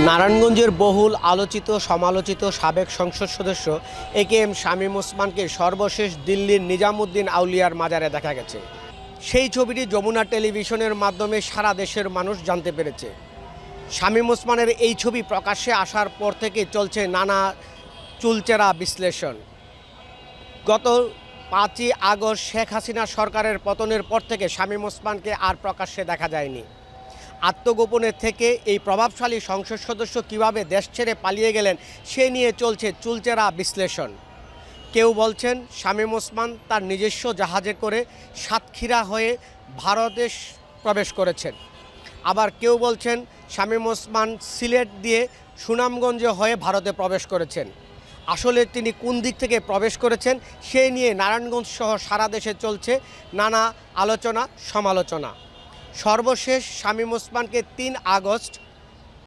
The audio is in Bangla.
নারায়ণগঞ্জের বহুল আলোচিত সমালোচিত সাবেক সংসদ সদস্য একেএম শামীম ওসমানকে সর্বশেষ দিল্লির নিজামুদ্দিন আউলিয়ার মাজারে দেখা গেছে। সেই ছবিটি যমুনা টেলিভিশনের মাধ্যমে সারা দেশের মানুষ জানতে পেরেছে। শামীম ওসমানের এই ছবি প্রকাশ্যে আসার পর থেকে চলছে নানা চুলচেরা বিশ্লেষণ। গত 5ই আগস্ট শেখ হাসিনা সরকারের পতনের পর থেকে শামীম ওসমানকে আর প্রকাশ্যে দেখা যায়নি। আত্মগোপনের থেকে এই প্রভাবশালী সংসদ সদস্য কিভাবে দেশ ছেড়ে পালিয়ে গেলেন সে নিয়ে চলছে চুলচেরা বিশ্লেষণ। কেউ বলছেন শামীম ওসমান তার নিজস্ব জাহাজে করে সাতক্ষীরা হয়ে ভারতে প্রবেশ করেছেন, আবার কেউ বলছেন শামীম ওসমান সিলেট দিয়ে সুনামগঞ্জে হয়ে ভারতে প্রবেশ করেছেন। আসলে তিনি কোন দিক থেকে প্রবেশ করেছেন সেই নিয়ে নারায়ণগঞ্জ সহ সারা দেশে চলছে নানা আলোচনা সমালোচনা। সর্বশেষ শামীম ওসমানকে 3 আগস্ট